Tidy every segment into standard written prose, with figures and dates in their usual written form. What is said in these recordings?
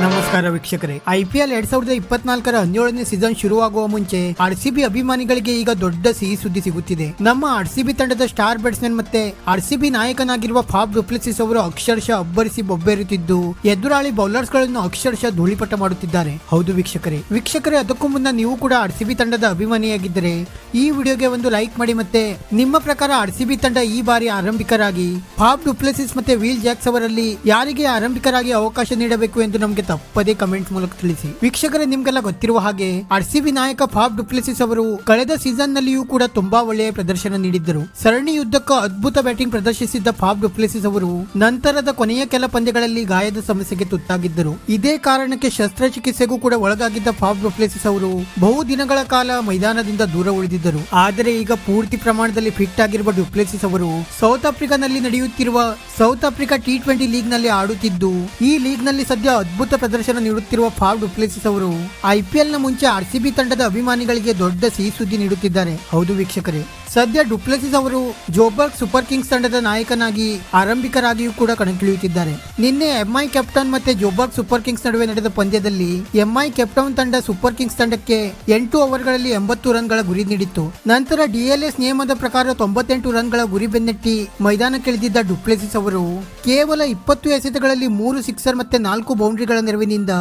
ನಮಸ್ಕಾರ ವೀಕ್ಷಕರೇ, IPL 2024ರ 17ನೇ season ಶುರುವಾಗುವ ಮುಂಚೆ RCB ಅಭಿಮಾನಿಗಳಿಗೆ ಈಗ ದೊಡ್ಡ ಸಿಹಿ ಸುದ್ದಿ ಸಿಗುತ್ತಿದೆ. ನಮ್ಮ RCB ತಂಡದ ಸ್ಟಾರ್ ಬ್ಯಾಟ್ಸ್ಮನ್ ಮತ್ತೆ RCB ನಾಯಕನಾಗಿರುವ ಫಾಫ್ ಡು ಪ್ಲೆಸಿಸ್ ಅವರು ಅಕ್ಷರಶಃ ಅಬ್ಬರಿಸಿ ಬೊಬ್ಬೆರುತ್ತಿದ್ದು ಎದುರಾಳಿ ಬೌಲರ್ಸ್ ಗಳನ್ನು ಅಕ್ಷರಶಃ ಧೂಳಿಪಟ ಮಾಡುತ್ತಿದ್ದಾರೆ. ಹೌದು ವೀಕ್ಷಕರೇ, ಅದಕ್ಕೂ ಮುನ್ನ ನೀವು ಕೂಡ RCB ತಂಡದ ಅಭಿಮಾನಿಯಾಗಿದ್ದರೆ ಈ ವಿಡಿಯೋಗೆ ಒಂದು ಲೈಕ್ ಮಾಡಿ. ಮತ್ತೆ ನಿಮ್ಮ ಪ್ರಕಾರ RCB ತಂಡ ಈ ಬಾರಿ ಆರಂಭಿಕರಾಗಿ ಫಾಫ್ ಡು ಪ್ಲೆಸಿಸ್ ಮತ್ತೆ ವಿಲ್ ಜಾಕ್ಸ್ ಅವರಲ್ಲಿ ಯಾರಿಗೆ ಆರಂಭಿಕರಾಗಿ ಅವಕಾಶ ನೀಡಬೇಕು ಎಂದು ನಮಗೆ ತಪ್ಪದೇ ಕಮೆಂಟ್ ಮೂಲಕ ತಿಳಿಸಿ. ವೀಕ್ಷಕರೇ, ನಿಮ್ಗೆಲ್ಲ ಗೊತ್ತಿರುವ ಹಾಗೆ RCB ನಾಯಕ ಫಾಫ್ ಡು ಪ್ಲೆಸಿಸ್ ಅವರು ಕಳೆದ ಸೀಸನ್ ನಲ್ಲಿಯೂ ಕೂಡ ತುಂಬಾ ಒಳ್ಳೆಯ ಪ್ರದರ್ಶನ ನೀಡಿದ್ದರು. ಸರಣಿ ಯುದ್ಧಕ್ಕೂ ಅದ್ಭುತ ಬ್ಯಾಟಿಂಗ್ ಪ್ರದರ್ಶಿಸಿದ್ದ ಫಾಫ್ ಡು ಪ್ಲೆಸಿಸ್ ಅವರು ನಂತರದ ಕೊನೆಯ ಕೆಲ ಪಂದ್ಯಗಳಲ್ಲಿ ಗಾಯದ ಸಮಸ್ಯೆಗೆ ತುತ್ತಾಗಿದ್ದರು. ಇದೇ ಕಾರಣಕ್ಕೆ ಶಸ್ತ್ರಚಿಕಿತ್ಸೆಗೂ ಕೂಡ ಒಳಗಾಗಿದ್ದ ಫಾಫ್ ಡು ಪ್ಲೆಸಿಸ್ ಅವರು ಬಹು ದಿನಗಳ ಕಾಲ ಮೈದಾನದಿಂದ ದೂರ ಉಳಿದಿದ್ದರು. ಆದರೆ ಈಗ ಪೂರ್ತಿ ಪ್ರಮಾಣದಲ್ಲಿ ಫಿಟ್ ಆಗಿರುವ ಡು ಪ್ಲೆಸಿಸ್ ಅವರು ಸೌತ್ ಆಫ್ರಿಕಾನಲ್ಲಿ ನಡೆಯುತ್ತಿರುವ ಸೌತ್ ಆಫ್ರಿಕಾ T20 ಲೀಗ್ ನಲ್ಲಿ ಆಡುತ್ತಿದ್ದು ಈ ಲೀಗ್ ನಲ್ಲಿ ಸದ್ಯ ಅದ್ಭುತ ಪ್ರದರ್ಶನ ನೀಡುತ್ತಿರುವ ಫಾಫ್ ಡು ಪ್ಲೆಸಿಸ್ ಅವರು IPL ನ ಮುಂಚೆ RCB ತಂಡದ ಅಭಿಮಾನಿಗಳಿಗೆ ದೊಡ್ಡ ಸಿಹಿ ಸುದ್ದಿ ನೀಡುತ್ತಿದ್ದಾರೆ. ಹೌದು ವೀಕ್ಷಕರೇ, ಸದ್ಯ ಡು ಪ್ಲೆಸಿಸ್ ಅವರು ಜೋಬರ್ಗ್ ಸೂಪರ್ ಕಿಂಗ್ಸ್ ತಂಡದ ನಾಯಕನಾಗಿ ಆರಂಭಿಕರಾಗಿಯೂ ಕೂಡ ಕಣಕ್ಕಿಳಿಯುತ್ತಿದ್ದಾರೆ. ನಿನ್ನೆ MI ಕ್ಯಾಪ್ಟನ್ ಮತ್ತೆ ಜೋಬರ್ಗ್ ಸೂಪರ್ ಕಿಂಗ್ಸ್ ನಡುವೆ ನಡೆದ ಪಂದ್ಯದಲ್ಲಿ MI ಕ್ಯಾಪ್ಟನ್ ತಂಡ ಸೂಪರ್ ಕಿಂಗ್ಸ್ ತಂಡಕ್ಕೆ 8 ಓವರ್ಗಳಲ್ಲಿ 80 ರನ್ಗಳ ಗುರಿ ನೀಡಿತ್ತು. ನಂತರ DLS ನಿಯಮದ ಪ್ರಕಾರ 98 ರನ್ಗಳ ಗುರಿ ಬೆನ್ನಟ್ಟಿ ಮೈದಾನಕ್ಕಿಳಿದಿದ್ದ ಡು ಪ್ಲೆಸಿಸ್ ಅವರು ಕೇವಲ 20 ಎಸೆತಗಳಲ್ಲಿ 3 ಸಿಕ್ಸರ್ ಮತ್ತೆ 4 ಬೌಂಡ್ರಿಗಳ ನೆರವಿನಿಂದ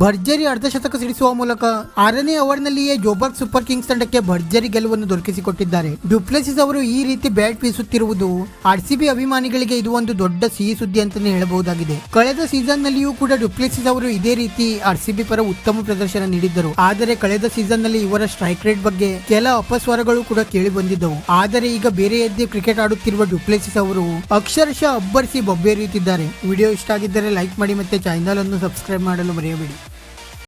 ಭರ್ಜರಿ ಅರ್ಧಶತಕ ಸಿಡಿಸುವ ಮೂಲಕ 6ನೇ ಓವರ್ನಲ್ಲಿಯೇ ಜೋಬರ್ಗ್ ಸೂಪರ್ ಕಿಂಗ್ಸ್ ತಂಡಕ್ಕೆ ಭರ್ಜರಿ ಗೆಲುವನ್ನು ದೊರಕಿಸಿಕೊಟ್ಟಿದ್ದಾರೆ. ಡು ಪ್ಲೆಸಿಸ್ ಅವರು ಈ ರೀತಿ ಬ್ಯಾಟ್ ಬೀಸುತ್ತಿರುವುದು RCB ಅಭಿಮಾನಿಗಳಿಗೆ ಇದು ಒಂದು ದೊಡ್ಡ ಸಿಹಿ ಸುದ್ದಿ ಅಂತಾನೆ ಹೇಳಬಹುದಾಗಿದೆ. ಕಳೆದ ಸೀಸನ್ ನಲ್ಲಿಯೂ ಕೂಡ ಡು ಪ್ಲೆಸಿಸ್ ಅವರು ಇದೇ ರೀತಿ RCB ಪರ ಉತ್ತಮ ಪ್ರದರ್ಶನ ನೀಡಿದ್ದರು. ಆದರೆ ಕಳೆದ ಸೀಸನ್ ನಲ್ಲಿ ಇವರ ಸ್ಟ್ರೈಕ್ ರೇಟ್ ಬಗ್ಗೆ ಕೆಲ ಅಪಸ್ವರಗಳು ಕೂಡ ಕೇಳಿ ಬಂದಿದ್ದವು. ಆದರೆ ಈಗ ಬೇರೆಯದ್ದೇ ಕ್ರಿಕೆಟ್ ಆಡುತ್ತಿರುವ ಡು ಪ್ಲೆಸಿಸ್ ಅವರು ಅಕ್ಷರಶಃ ಅಬ್ಬರಿಸಿ ಬೊಬ್ಬೆರಿಯುತ್ತಿದ್ದಾರೆ. ವಿಡಿಯೋ ಇಷ್ಟ ಆಗಿದ್ದರೆ ಲೈಕ್ ಮಾಡಿ ಮತ್ತೆ ಚಾನೆಲ್ ಅನ್ನು ಸಬ್ಸ್ಕ್ರೈಬ್ ಮಾಡಲು ಮರೆಯಬೇಡಿ.